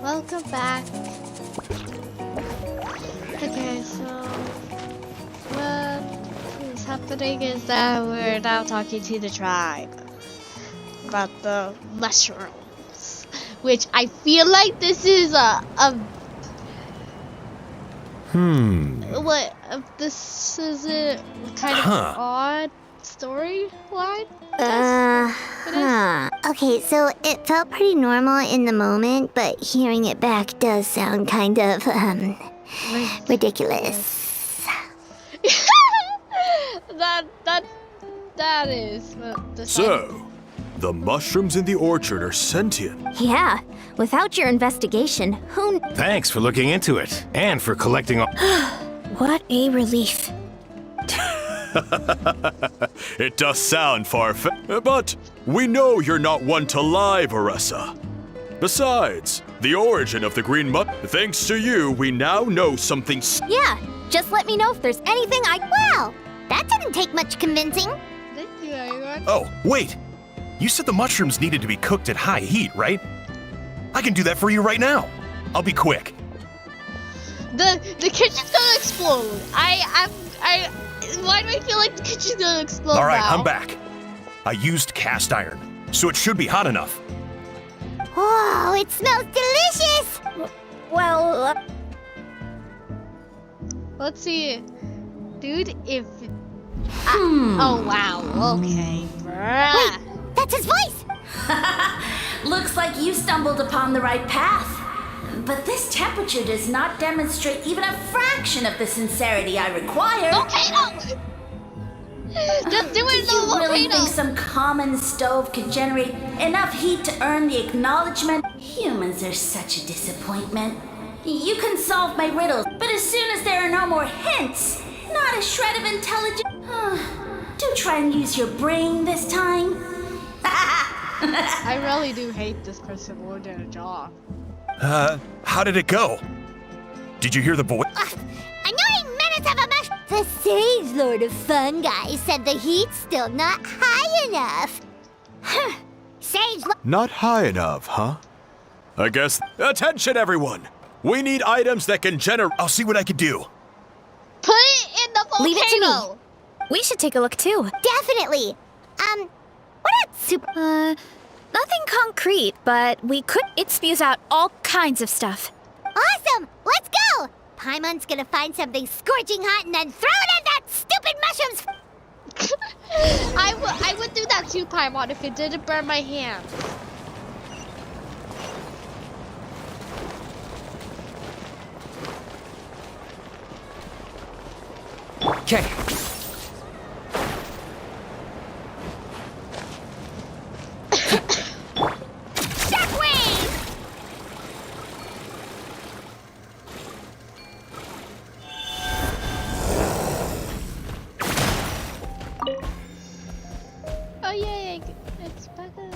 Welcome back. Okay, so what is happening is that we're now talking to the tribe about the mushrooms, which I feel like this is this is a kind of odd storyline. Okay, so it felt pretty normal in the moment, but hearing it back does sound kind of, ridiculous. that is the So, the mushrooms in the orchard are sentient. Yeah, without your investigation, who... Thanks for looking into it, and for collecting all... What a relief. It does sound far-fetched, but we know you're not one to lie, Varesa. Besides, the origin of the green mud, thanks to you, we now know something. Yeah, just let me know if there's anything Wow, that didn't take much convincing. Thank you, everyone. Oh, wait! You said the mushrooms needed to be cooked at high heat, right? I can do that for you right now. I'll be quick. The kitchen's gonna explode. Why do I feel like the kitchen's gonna explode All right, now? I'm back. I used cast iron, so it should be hot enough. Whoa, it smells delicious! Well, Let's see, dude. If oh wow, okay. Wait, that's his voice! Looks like you stumbled upon the right path. But this temperature does not demonstrate even a fraction of the sincerity I require. Volcano! Just do it in the You really volcano! think some common stove could generate enough heat to earn the acknowledgement? Humans are such a disappointment. You can solve my riddles, but as soon as there are no more hints, not a shred of intelligence. Do try and use your brain this time. I really do hate this person more than a job. How did it go? Did you hear the voice? Annoying minutes of a mush. The Sage Lord of Fungi said the heat's still not high enough. Sage Lord. Not high enough, huh? I guess. Attention, everyone! We need items that can generate. I'll see what I can do. Put it in the volcano! leave it to me. We should take a look too. Definitely. What about super? Nothing concrete, but we could... It spews out all kinds of stuff. Awesome! Let's go! Paimon's gonna find something scorching hot and then throw it at that stupid mushrooms! I would do that too, Paimon, if it didn't burn my hand. Okay. Oh yay, it's better.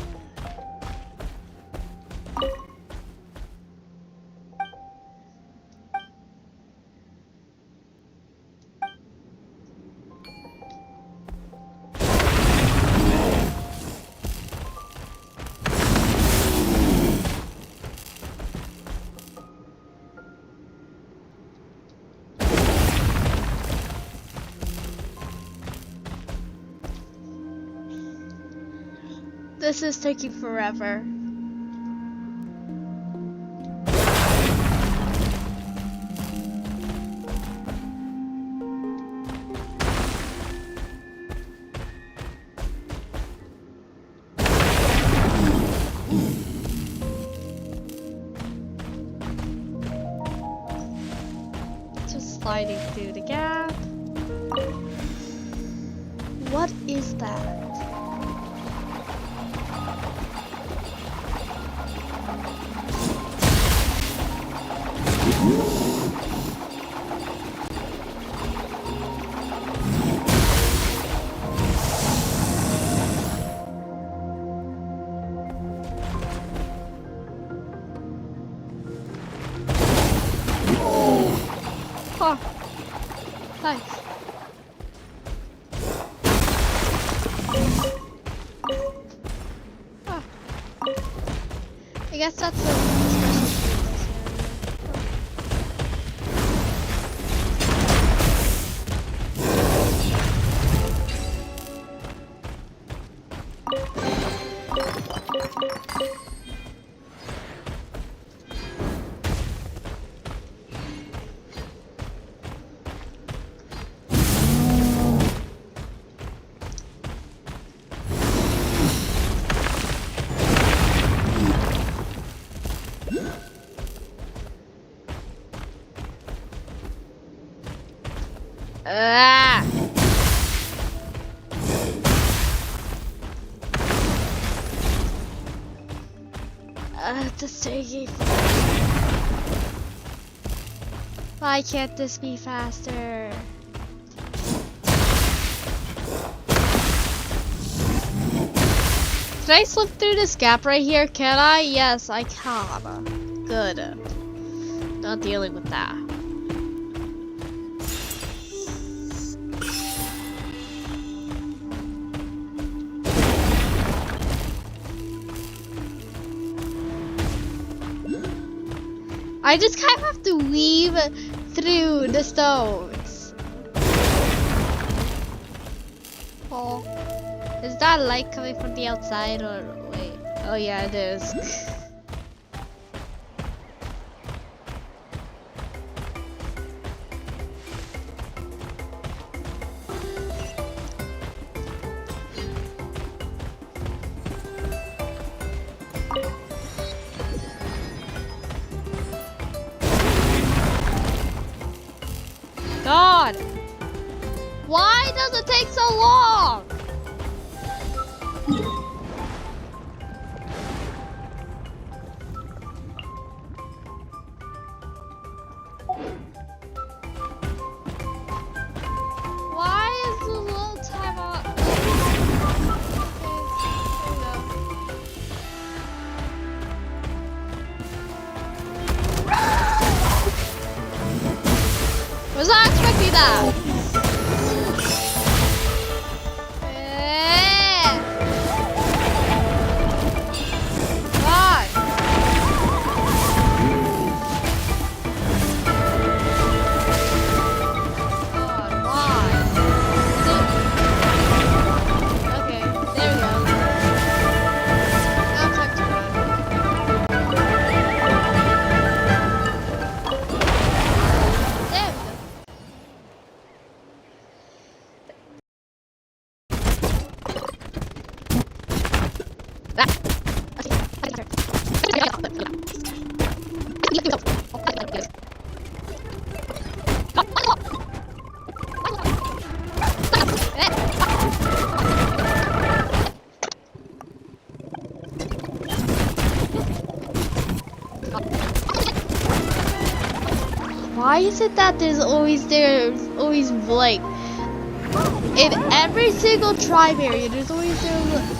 This is taking forever. Just sliding through the gap. What is that? Oh, nice. Ah. I guess that's a special Ah! This taking. Why can't this be faster? Can I slip through this gap right here? Can I? Yes, I can. Good. Not dealing with that. I just kind of have to weave through the stones. Oh, is that light coming from the outside or wait? Oh yeah, it is. God! Why does it take so long? Why is the little time on? Was not expecting that. Why? God, why? Okay, there we go. Now time to run. There we go. Why is it that there's always like in every single tribe area there's always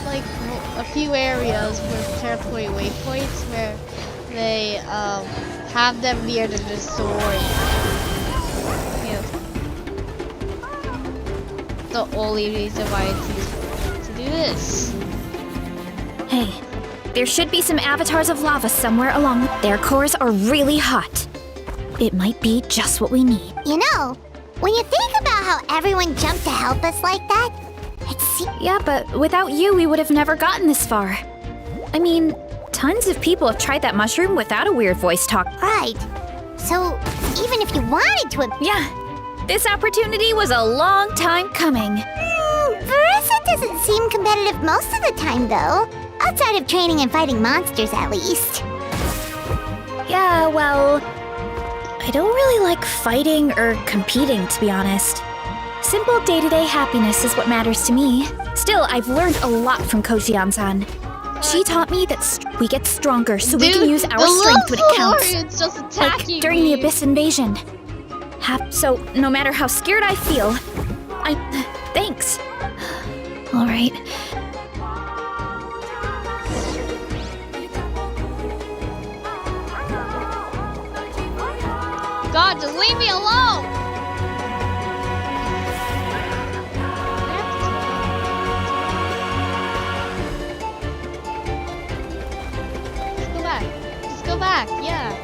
like a few areas with territory waypoints where they have them near the story. Yeah. The only reason why it's useful to do this. Hey, there should be some avatars of lava somewhere along. Their cores are really hot. It might be just what we need. You know, when you think about how everyone jumped to help us like that, Yeah, but without you, we would have never gotten this far. I mean, tons of people have tried that mushroom without a weird voice talk. right. So, even if you wanted to... Yeah, this opportunity was a long time coming. Varesa doesn't seem competitive most of the time, though. Outside of training and fighting monsters, at least. Yeah, well, I don't really like fighting or competing, to be honest. Simple day-to-day happiness is what matters to me. Still, I've learned a lot from Kojian-san. She taught me that we get stronger so we can use our strength when it counts. It's just Like attacking during me. the Abyss invasion. So, no matter how scared I feel, thanks. Alright. God, just leave me alone! Just go back. Just go back, yeah.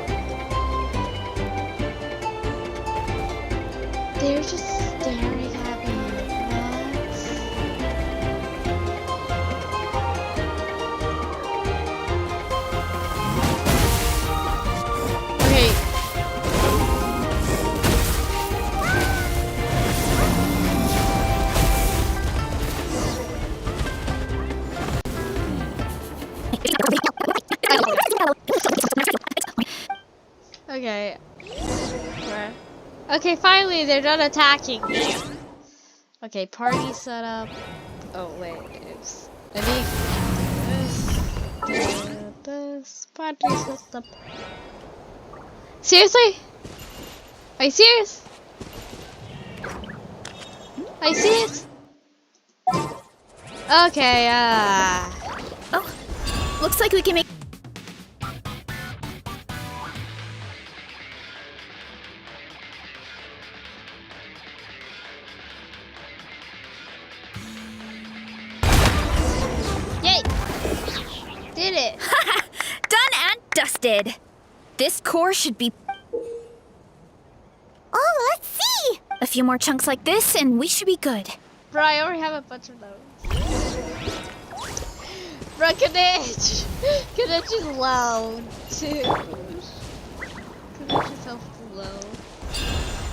They're just staring at me. What? Okay. Okay. Where? Okay, finally, they're not attacking me. Okay, party setup. Oh, wait. Oops. I need this party setup. Seriously? Are you serious? Are you serious? Okay, Oh, looks like we can make. Yay! Did it! Done and dusted. This core should be Oh, let's see! a few more chunks like this, and we should be good. Bro, I already have a bunch of those. Bro, Kadich! Kadich is low, too. Kadich is so low.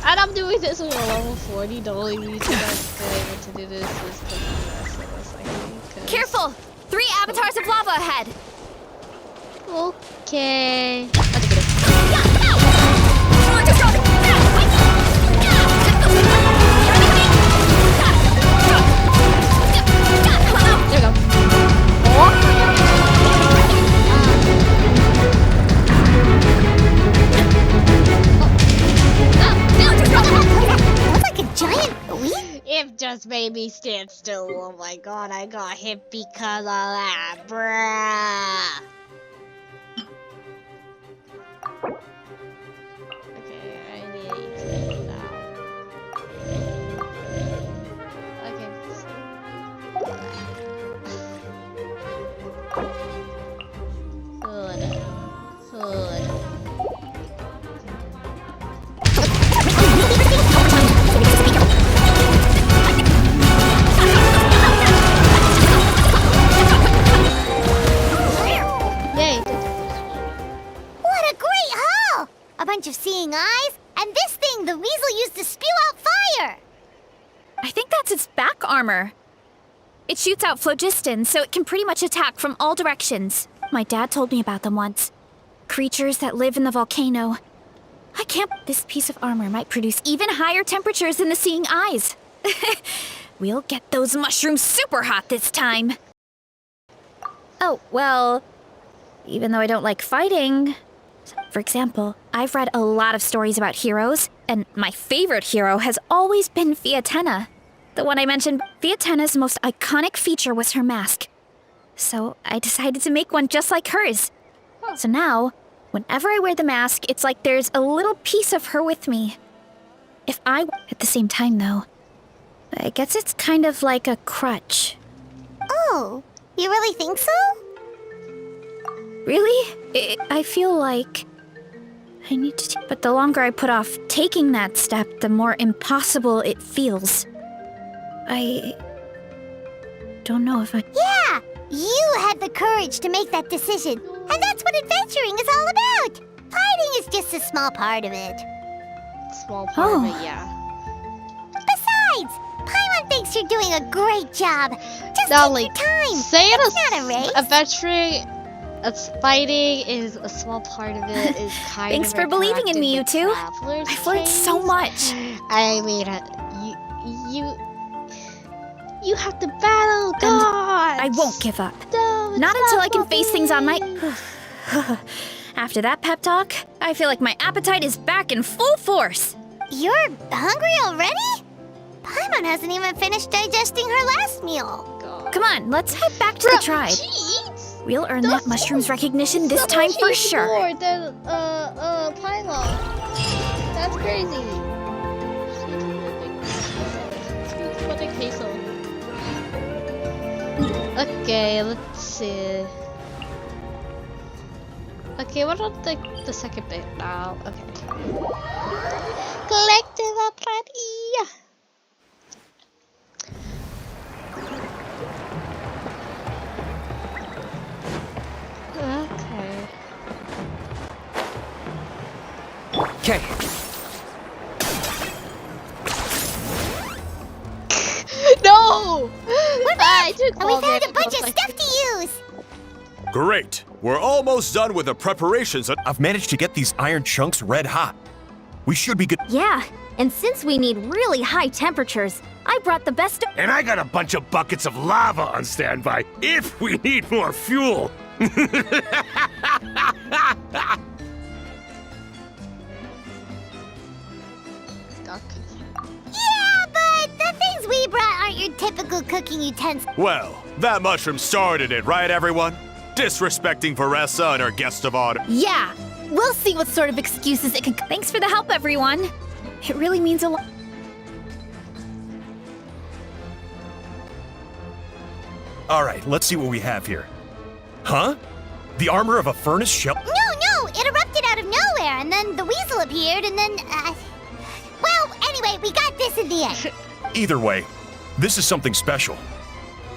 And I'm doing this with a level 40. The only reason I've been able to do this is because of the rest of us, I think. Careful! 3 avatars of lava ahead. Okay. There we go. That's like a giant buoy. It just made me stand still. Oh my god, I got hit because of that, bruh. Okay, I need to get out. Okay. Hood. Yay. What a great haul! A bunch of seeing eyes, and this thing the weasel used to spew out fire! I think that's its back armor. It shoots out phlogiston, so it can pretty much attack from all directions. My dad told me about them once. Creatures that live in the volcano. I can't. This piece of armor might produce even higher temperatures than the seeing eyes. We'll get those mushrooms super hot this time. Oh, well, even though I don't like fighting. For example, I've read a lot of stories about heroes, and my favorite hero has always been Fiatenna. The one I mentioned, Fiatenna's most iconic feature was her mask. So I decided to make one just like hers. So now, whenever I wear the mask, it's like there's a little piece of her with me. At the same time though, I guess it's kind of like a crutch. Oh, you really think so? Really? I feel like I need to but the longer I put off taking that step, the more impossible it feels. I don't know if I... Yeah! You had the courage to make that decision, and that's what adventuring is all about! Fighting is just a small part of it. Small part of it, yeah. Besides, Paimon thinks you're doing a great job. Just Now, take like, your time. saying It's not a race. adventuring, fighting is a small part of it. Is kind Thanks of for believing in me, you interacting two. with travelers' I've learned so chains. much. I mean, you have to battle gods. I won't give up. No, it's Not until I can for face things on my... me. After that pep talk, I feel like my appetite is back in full force. You're hungry already? Paimon hasn't even finished digesting her last meal. God. Come on, let's head back to the tribe. She eats We'll earn that mushroom's recognition this time for sure. more than Pylon. That's crazy. She's putting queso. Okay, let's see. Okay, what about the second bit now? Okay. Collective party. Okay. Okay. No! I took And all we found that a bunch of stuff. stuff to use. Great. We're almost done with the preparations. I've managed to get these iron chunks red hot. We should be good. Yeah, and since we need really high temperatures, I brought the best. And I got a bunch of buckets of lava on standby if we need more fuel. Yeah, but the things we brought aren't your typical cooking utensils. Well, that mushroom started it, right, everyone? Disrespecting Varesa and her guest of honor. Yeah, we'll see what sort of excuses it can. Thanks for the help, everyone. It really means a lot. All right, let's see what we have here. Huh? The armor of a furnace shell? No, it erupted out of nowhere, and then the weasel appeared, and then, well, anyway, we got this in the end. Either way, this is something special.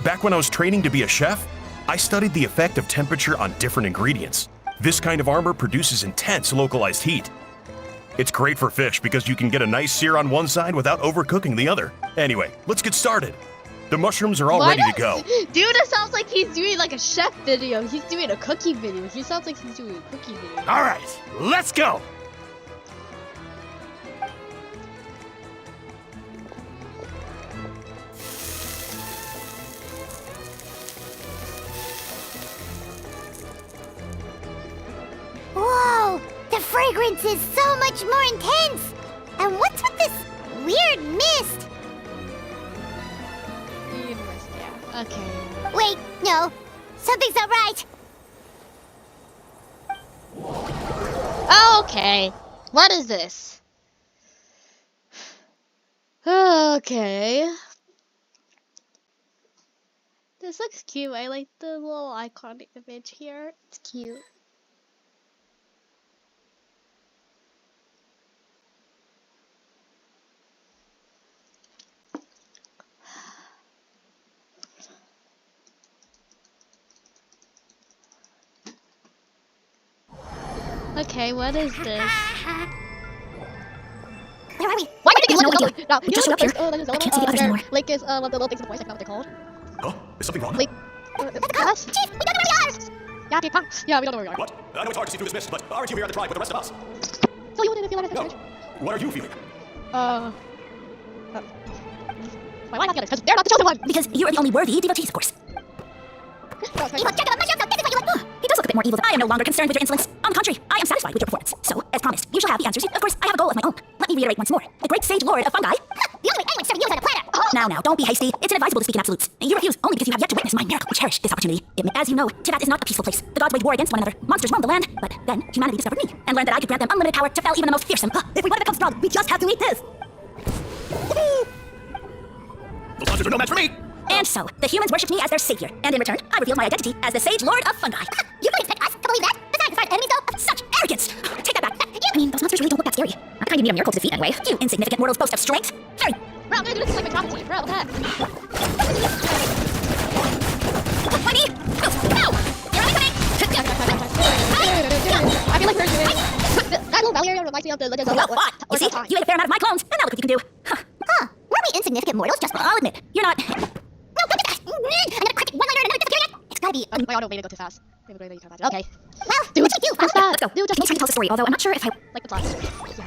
Back when I was training to be a chef, I studied the effect of temperature on different ingredients. This kind of armor produces intense localized heat. It's great for fish because you can get a nice sear on one side without overcooking the other. Anyway, let's get started. The mushrooms are all ready to go. Dude, it sounds like he's doing like a chef video. He's doing a cooking video. He sounds like he's doing a cooking video. All right, let's go. Whoa, the fragrance is so much more intense. And what's with this weird mist? Yeah. Okay. Wait, no, something's not right. Okay. What is this? Okay. This looks cute. I like the little iconic image here. It's cute. Okay, what is this? Where are we? Why would I have no idea. No, It just showed up here. I can't see the others anymore. Link is one of the little things in the voice. I forgot what they're called. Huh? Is something wrong? Link. Us? Chief, we don't know where we are. Yeah, okay, come. Yeah, we don't know where we are. What? I know it's hard to see through this mist, but aren't you here on the tribe with the rest of us? So you wouldn't feel like No. that's What are you feeling? why not the others? Because they're not the chosen one. Because you are the only worthy devotees, of course. Evil check of mushrooms, so this is what you want. He does look a bit more evil. I am no longer concerned with your insolence. On the contrary, I am satisfied with your performance. So, as promised, you shall have the answers. Of course, I have a goal of my own. Let me reiterate once more. The great sage lord of fungi. The only way anyone's serving you is on a platter. Now, don't be hasty. It's inadvisable to speak in absolutes. You refuse only because you have yet to witness my miracle. Cherish this opportunity. As you know, Tivat is not a peaceful place. The gods wage war against one another. Monsters roam the land. But then, humanity discovered me and learned that I could grant them unlimited power to fell even the most fearsome. If we want to become strong, we just have to eat this. Those monsters are no match for me! And so, the humans worshipped me as their savior. And in return, I revealed my identity as the sage lord of fungi. You don't expect us to believe that? Besides, as far as enemies go, Such arrogance! Take that back. I mean, those monsters really don't look that scary. I kind of need a miracle to defeat anyway. You insignificant mortals boast of strength. Very. Bro, dude, this is like my travel team. Bro, what the heck? My knee! Move! No! You're only coming! I feel like we're doing... That little valley area reminds me of the Legends of Well, what? You see, you ate a fair amount of my clones, and now look what you can do. Huh. weren't we insignificant mortals just... I'll admit, you're not... No, don't do that! Another cricket one-liner and another disappearing yet? It's gotta be... My auto made it go too fast. Okay. Well, Dude, what should we do? what's that? Let's go. Dude, Can you try to tell us a story? Although I'm not sure if I... like the plot. Yeah.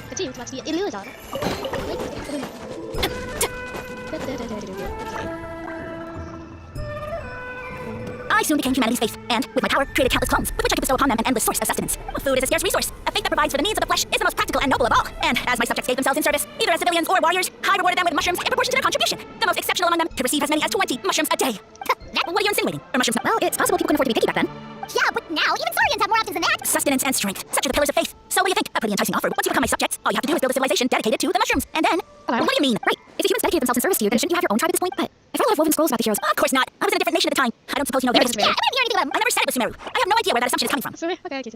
Continue to be an illusion. I soon became humanity's faith, and with my power, created countless clones, with which I could bestow upon them an endless source of sustenance. Food is a scarce resource. A faith that provides for the needs of the flesh is the most practical and noble of all. And as my subjects gave themselves in service, either as civilians or warriors, I rewarded them with mushrooms in proportion to their contribution. The most exceptional among them could receive as many as 20 mushrooms a day. What are you insinuating? Are mushrooms... Well, it's possible people couldn't afford to be picky back then. Yeah, but now even saurians have more options than that. Sustenance and strength. Such are the pillars of faith. So what do you think? A pretty enticing offer. Once you become my subjects, all you have to do is build a civilization dedicated to the mushrooms. And then... What do you mean? Right. If the humans dedicated themselves in service to you, then shouldn't you have your own tribe at this point? But if I have woven scrolls about the heroes... Of course not. I was in a different nation at the time. I don't suppose you know their Yeah, I wouldn't hear anything about them. I never said it was Sumeru. I have no idea where that assumption is coming from. Sorry, okay, okay.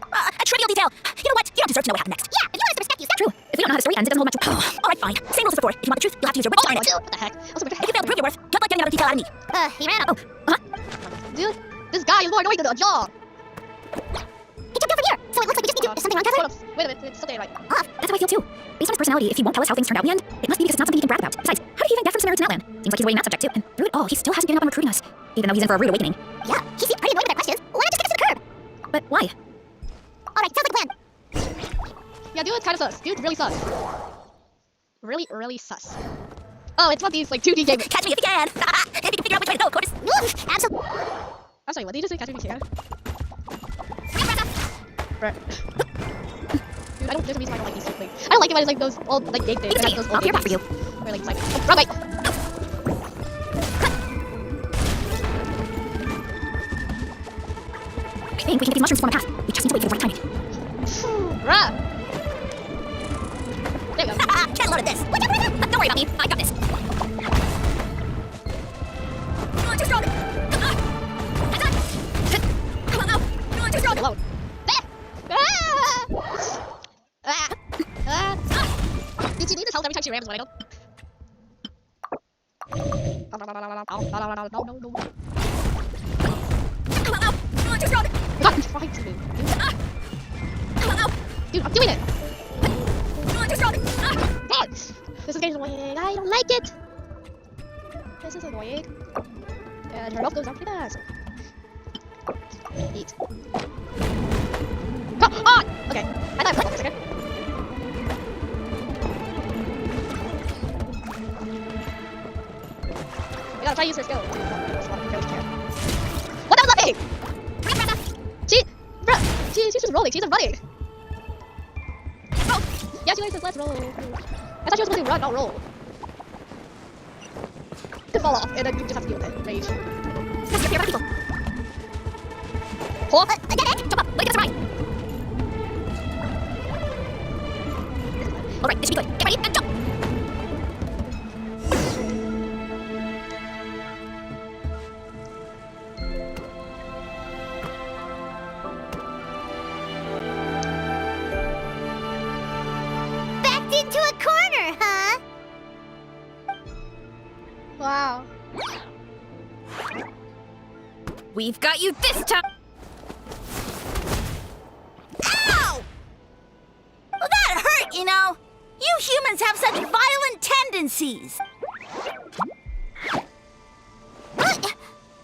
A trivial detail. You know what? You don't deserve to know what happened next. Yeah, if you want us to respect you, True. If we don't know how the story ends, it doesn't hold much... All right, fine. Same rules as before. If you want the truth, you'll have to use your wits to find it. What the heck? If you fail to prove your worth, good luck getting another detail out of me. he ran out. Dude, this guy is more annoying than a job. He jumped over here, so it looks like we just need to... Is something wrong, Kevin? Wait a minute, it's something right. Off. That's how I feel too. Based on his personality, if he won't tell us how things turned out in the end, it must be because it's not something he can brag about. Besides, how did he even get from Sumeru to Natlan? Seems like he's avoiding that subject too. And through it all, he still hasn't given up on recruiting us. Even though he's in for a rude awakening. Yeah, he seemed pretty annoyed with our questions. Why not just kick us to the curb? But why? All right, sounds like a plan. Yeah, dude's kind of sus. Dude's really sus. Really, really sus. Oh, it's what these like 2D games. Catch me if you can. If you can figure out which way to go, of course. Absolutely. I'm sorry, what did you just say? Catch me if you can. Bruh. Dude, there's a reason why I don't like these two things. I don't like it when it's like those old like game things. Those old game things. Where like it's like, oh, wrong way. I think we can get these mushrooms to form a path. We just need to wait for the right timing. Bruh. There we go. Can't load at this. Don't worry about me. I got this. Too strong. Too strong. Alone. Dude, she needs his health every time she rams when I don't. No. Too strong. God, I'm trying to. Dude, I'm doing it. Too strong. God, this is getting annoying. I don't like it. This is annoying. And her health goes down pretty fast. Eat. Come on! Okay, I thought I was this, okay? We gotta try to use her skill. What? That was nothing! She's just rolling. She's running. Oh, yeah, she says let's roll. I thought she was supposed to run, not roll. To fall off, and then you just have to deal with it. Rage. Huh? Jump up. Wait, that's right. Alright, this should be good. Get ready and jump. Backed into a corner, huh? Wow. We've got you this time. Ow! Well, that hurt, you know. You humans have such violent tendencies. What?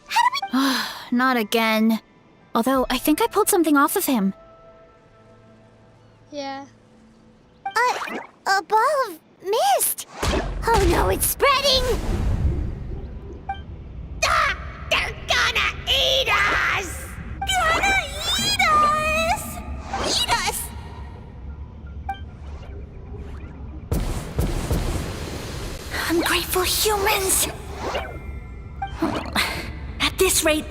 How do we... Not again. Although, I think I pulled something off of him. Yeah. A ball of mist. Oh no, it's spreading. Ah, they're gonna eat us. Gonna eat us. Eat us. Ungrateful humans! At this rate,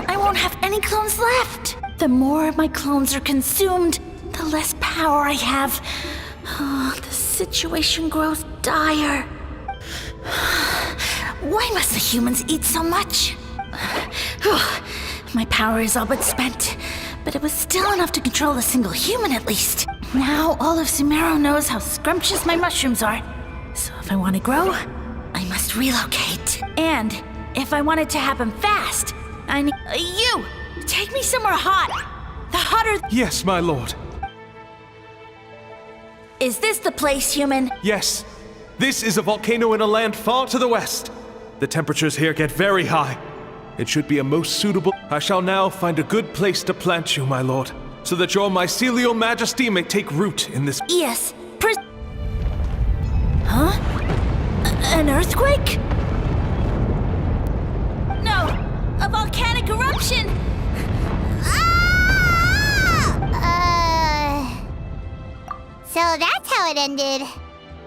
I won't have any clones left. The more my clones are consumed, the less power I have. Oh, the situation grows dire. Why must the humans eat so much? My power is all but spent, but it was still enough to control a single human at least. Now all of Sumero knows how scrumptious my mushrooms are. So if I want to grow, I must relocate. And if I want it to happen fast, I need you! Take me somewhere hot. The hotter... Yes, my lord. Is this the place, human? Yes. This is a volcano in a land far to the west. The temperatures here get very high. It should be a most suitable... I shall now find a good place to plant you, my lord, so that your mycelial majesty may take root in this... Yes. Huh? An earthquake? No, a volcanic eruption! So that's how it ended.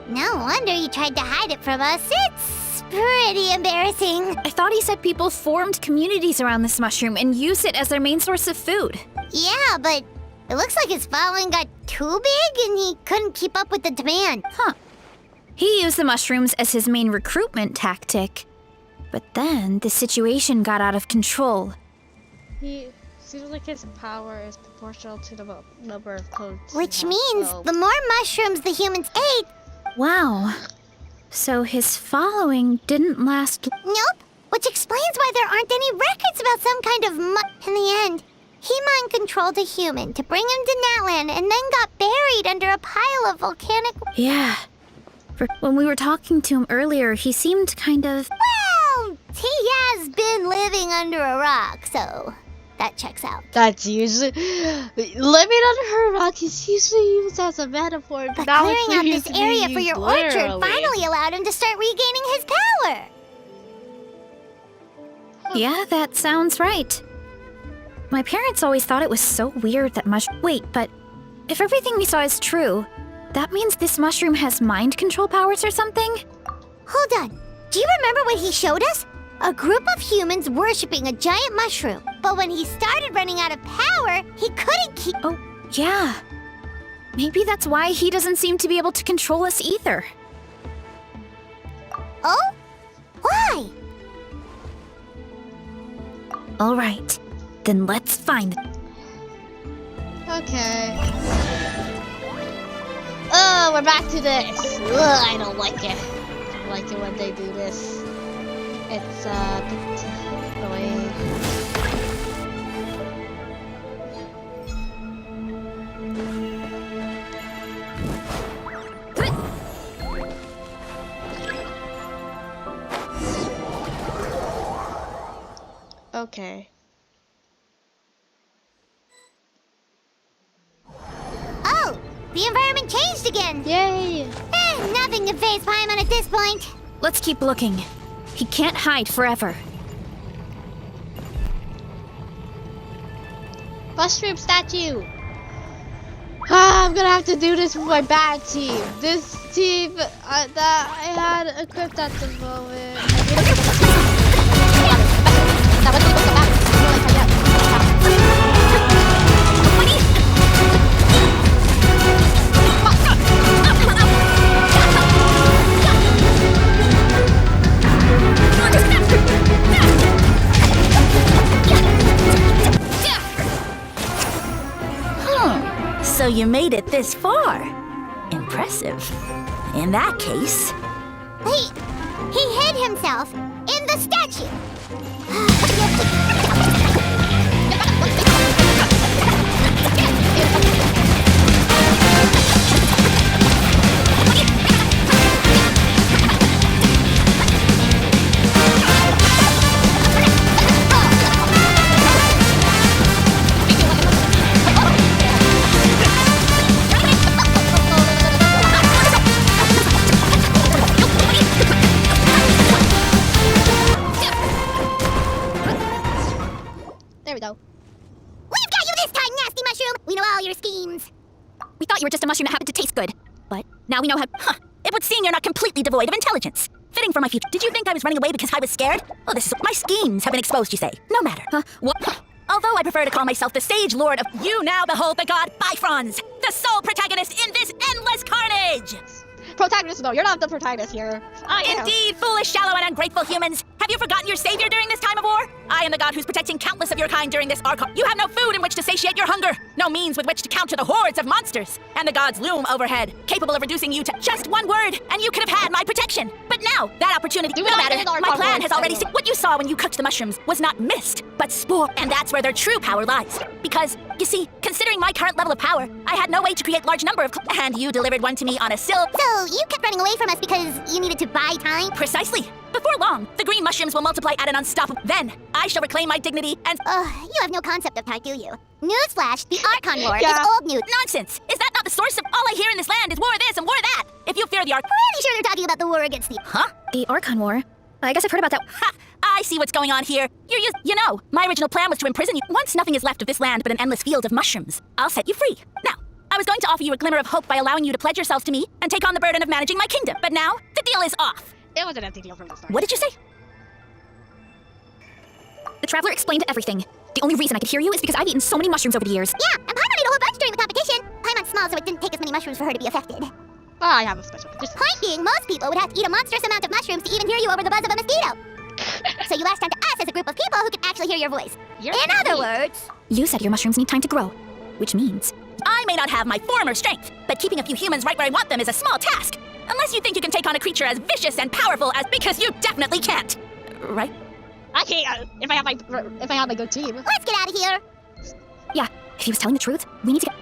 No wonder you tried to hide it from us. It's pretty embarrassing. I thought he said people formed communities around this mushroom and used it as their main source of food. Yeah, but it looks like his following got too big and he couldn't keep up with the demand. Huh. He used the mushrooms as his main recruitment tactic. But then the situation got out of control. He seems like his power is proportional to the number of clones. Which means the more mushrooms the humans ate... Wow. So his following didn't last... Nope. Which explains why there aren't any records about some kind of In the end, he mind controlled a human to bring him to Natland and then got buried under a pile of volcanic... Yeah. When we were talking to him earlier, he seemed kind of... Well, he has been living under a rock, so... That checks out. That's usually living under her rock is usually used as a metaphor. But now clearing it's out used this to be area for used your orchard literally. finally allowed him to start regaining his power. Yeah, that sounds right. My parents always thought it was so weird that Wait, but if everything we saw is true, that means this mushroom has mind control powers or something? Hold on. Do you remember what he showed us? A group of humans worshipping a giant mushroom. But when he started running out of power, he couldn't keep... Oh, yeah. Maybe that's why he doesn't seem to be able to control us either. Oh? Why? All right, then let's find it. Okay. Oh, we're back to this. Ugh, I don't like it. I don't like it when they do this. It's a bit annoying. Okay. Oh, the environment changed again. Yay! Nothing to face Paimon at this point. Let's keep looking. He can't hide forever. Mushroom statue! Ah, I'm gonna have to do this with my bad team. This team that I had equipped at the moment. So you made it this far. Impressive. In that case... He hid himself in the statue. There we go. We've got you this time, nasty mushroom. We know all your schemes. We thought you were just a mushroom that happened to taste good. But now we know how... It would seem you're not completely devoid of intelligence. Fitting for my future. Did you think I was running away because I was scared? Oh, this is... My schemes have been exposed, you say. No matter. What? Although I prefer to call myself the sage lord of... You now behold the god Bifrons, the sole protagonist in this endless carnage! Protagonist, no, you're not the protagonist here. I am. Indeed, foolish, shallow, and ungrateful humans! Have you forgotten your savior during this time of war? I am the god who's protecting countless of your kind during this arc. You have no food in which to satiate your hunger, no means with which to counter the hordes of monsters, and the gods loom overhead, capable of reducing you to just one word, and you could have had my protection. But now, that opportunity, no matter, my plan has already seen. What you saw when you cooked the mushrooms was not mist, but spore, and that's where their true power lies. Because, you see, considering my current level of power, I had no way to create large number of and you delivered one to me on a So you kept running away from us because you needed to buy time? Precisely. Before long, the green mushrooms will multiply at an unstoppable... Then, I shall reclaim my dignity and... You have no concept of time, do you? Newsflash, the Archon War Yeah. is old news. Nonsense! Is that not the source of all I hear in this land is war this and war that? If you fear the Pretty sure they're talking about the war against the... Huh? The Archon War? I guess I've heard about that. Ha! I see what's going on here. You know, my original plan was to imprison you. Once nothing is left of this land but an endless field of mushrooms, I'll set you free. Now, I was going to offer you a glimmer of hope by allowing you to pledge yourselves to me and take on the burden of managing my kingdom. But now, the deal is off. It was an empty deal from the start. What did you say? The Traveler explained everything. The only reason I could hear you is because I've eaten so many mushrooms over the years. Yeah, and Paimon ate a whole bunch during the competition. Paimon's small, so it didn't take as many mushrooms for her to be affected. I have a special condition. Point being, most people would have to eat a monstrous amount of mushrooms to even hear you over the buzz of a mosquito. So you latched onto us as a group of people who can actually hear your voice. In other words... You said your mushrooms need time to grow, which means... I may not have my former strength, but keeping a few humans right where I want them is a small task. Unless you think you can take on a creature as vicious and powerful as... Because you definitely can't. Right? I can't. If I have my good team. Let's get out of here. Yeah, if he was telling the truth, we need to get...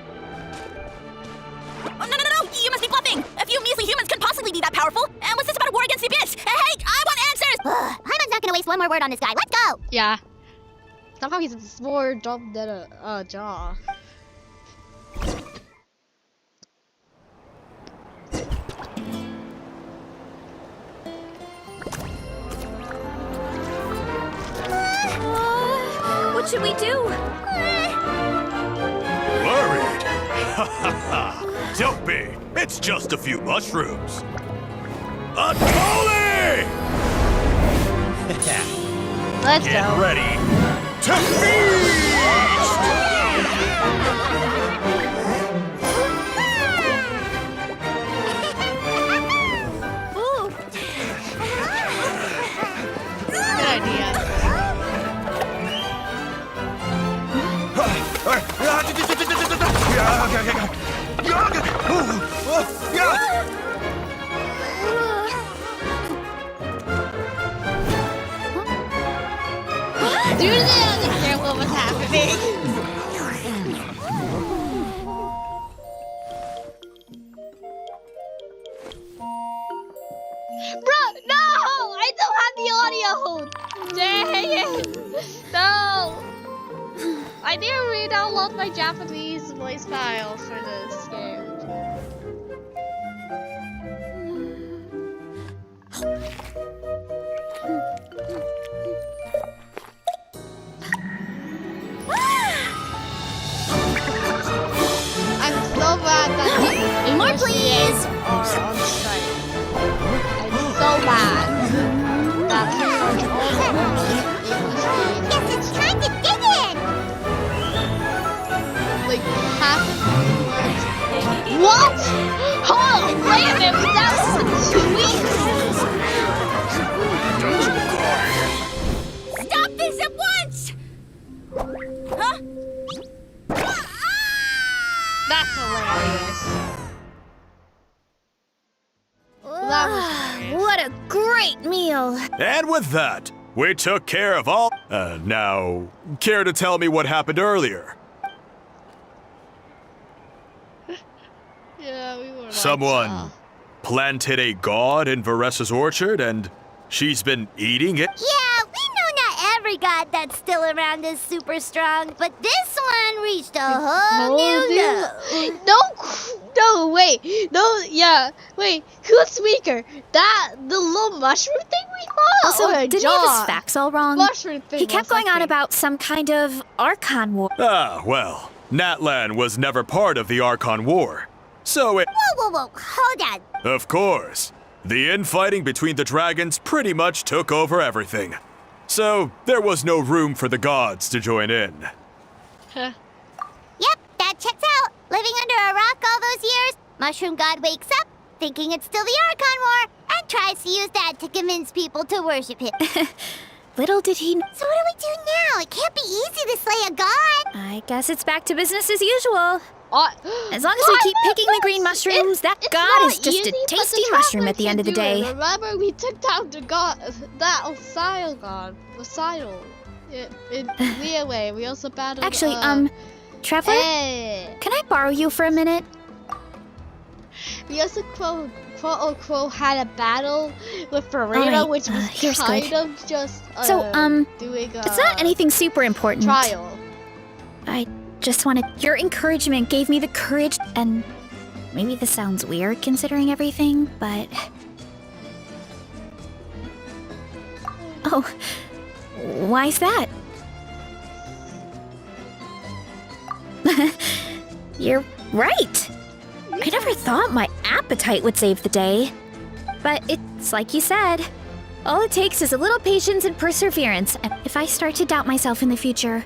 Oh, no! You must be bluffing! A few measly humans couldn't possibly be that powerful. And what's this about a war against the abyss? Hey, I want answers! Paimon's not gonna waste one more word on this guy. Let's go. Yeah. Somehow he's more dumb than a jaw. What should we do? Worried? Ha ha ha! Don't be. It's just a few mushrooms. Atoli! Let's Get go. ready to feast! Ooh. Good idea. Dude didn't understand what was happening. Bro, no! I don't have the audio! Dang it! No! I didn't re-download my Japanese voice file for this game. I'm so glad that the More, English please. games are on strike. I'm so mad that pretty much all the English games, Guess it's time to dig in. like half of the words. What? Hold on, wait a minute, that was 2 weeks? Stop this at once! Huh? That's hilarious. That was hilarious. What a great meal! And with that, we took care of all. Now, care to tell me what happened earlier? Yeah, we were like, Someone planted a god in Varesa's orchard and she's been eating it? Yeah, we know not every god that's still around is super strong, but this one reached a whole new level. No, wait, no, yeah, wait, who's weaker? The little mushroom thing we fought? Also, or didn't he Jaw? have his facts all wrong? Mushroom thing He kept was going on like- about some kind of Archon war. Ah, well, Natlan was never part of the Archon War. So it. Whoa, hold on. Of course. The infighting between the dragons pretty much took over everything. So there was no room for the gods to join in. Huh. Yep, that checks out. Living under a rock all those years, Mushroom God wakes up, thinking it's still the Archon War, and tries to use that to convince people to worship him. Little did he. So what do we do now? It can't be easy to slay a god. I guess it's back to business as usual. As long as we I keep picking the green mushrooms, that god is just a tasty mushroom at the end of the day. Remember, we took down the god, that Osile god, Osile. In Leeway, we also battled. Actually, Traveler, Hey. can I borrow you for a minute? We also quote unquote had a battle with Varesa, Alright, which was here's kind good. of just doing It's not anything super important. trial. I just wanted your encouragement gave me the courage, and maybe this sounds weird considering everything, but oh, why's that? You're right. I never thought my appetite would save the day. But it's like you said. All it takes is a little patience and perseverance. And if I start to doubt myself in the future,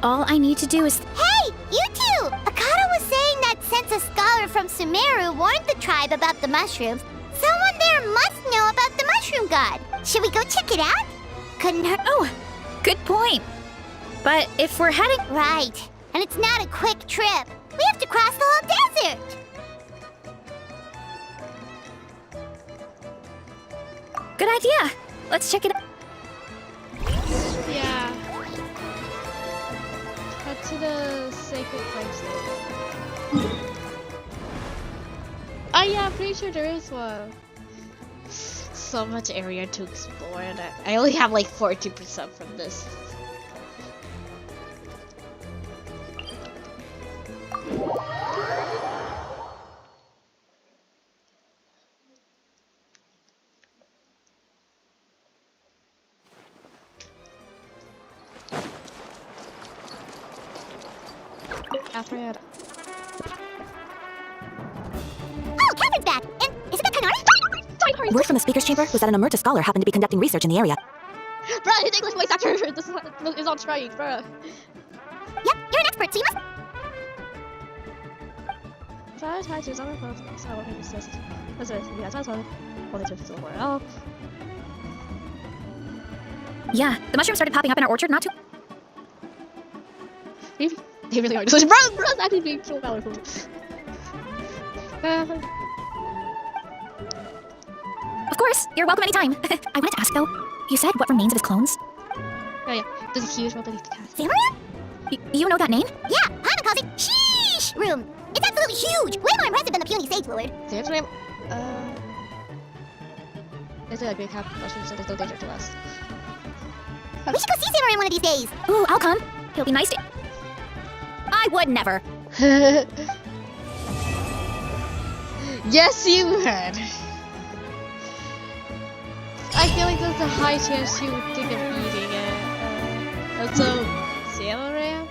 all I need to do is... Hey, you two! Akata was saying that since a scholar from Sumeru warned the tribe about the mushrooms, someone there must know about the mushroom god. Should we go check it out? Couldn't hurt. Oh, good point. But if we're heading... Right. And it's not a quick trip. We have to cross the whole desert. Good idea. Let's check it out. Yeah. Head to the sacred place. Oh yeah, I'm pretty sure there is one. So much area to explore, and I only have like 40% from this. Fred. Oh, Catherine's back! And is it that kind of art? Word from the speaker's chamber was that an emerita scholar happened to be conducting research in the area. Bruh, his English voice actor is on strike, bruh. Yep, you're an expert, so you must... Yeah, the mushrooms started popping up in our orchard not too. They really are delicious. Bruh's actually being so powerful. Of course, you're welcome anytime. I wanted to ask though, you said what remains of his clones? Yeah. There's a huge one beneath the castle. Samaria? You know that name? Yeah, Hana calls it Sheesh Room. It's absolutely huge! Way more impressive than the puny sage lord. There's name. It's a big half mushroom, so there's no danger to us. We should go see Samaria one of these days. Ooh, I'll come. He'll be nice to. I would never. Yes, you would. I feel like there's a high chance you would think of eating it. Also, Samaria?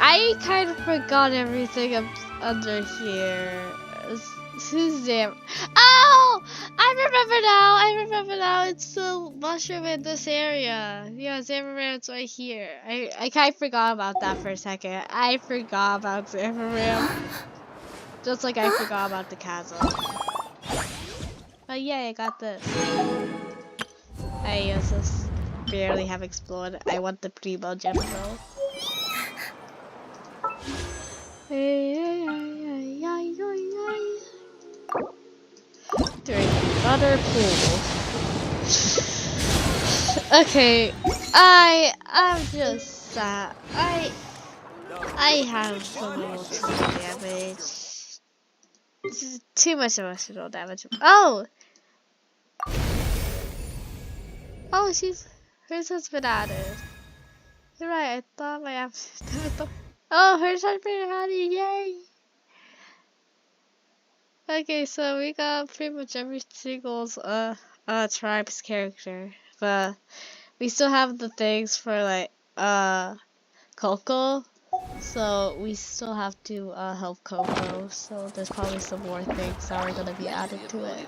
I kind of forgot everything under here. Who's there? Oh! I remember now. It's the mushroom in this area. Yeah, Zamarian's right here. I kind of forgot about that for a second. I forgot about Zamarian. Just like I forgot about the chasm. But yeah, I got this. I also barely have explored. I want the primo gem though. There's another pool. Okay, I'm just sad. I have some emotional damage. Too much emotional damage. Oh, hers has been added. You're right. I thought my app. Oh, hers has been added. Yay! Okay, so we got pretty much every single tribe's character, but we still have the things for like Coco, so we still have to help Coco. So there's probably some more things that are gonna be added to it.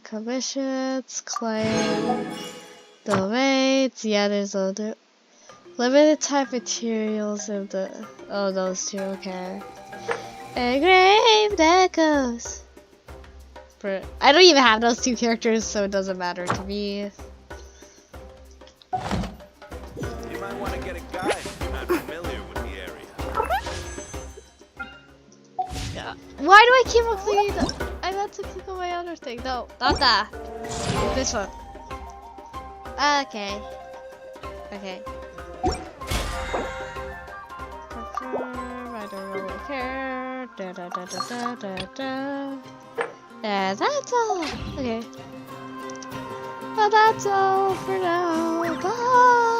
Commissions, claim, domains. Yeah, there's other limited type materials in the those two. Okay. Engraved echoes. I don't even have those two characters, so it doesn't matter to me. You might want to get a guide if you're not familiar with the area. Yeah. Why do I keep on clicking that? I meant to click on my other thing. No, not that. This one. Okay. Okay. I don't really care. Yeah, that's all. Okay. Well, that's all for now. Bye.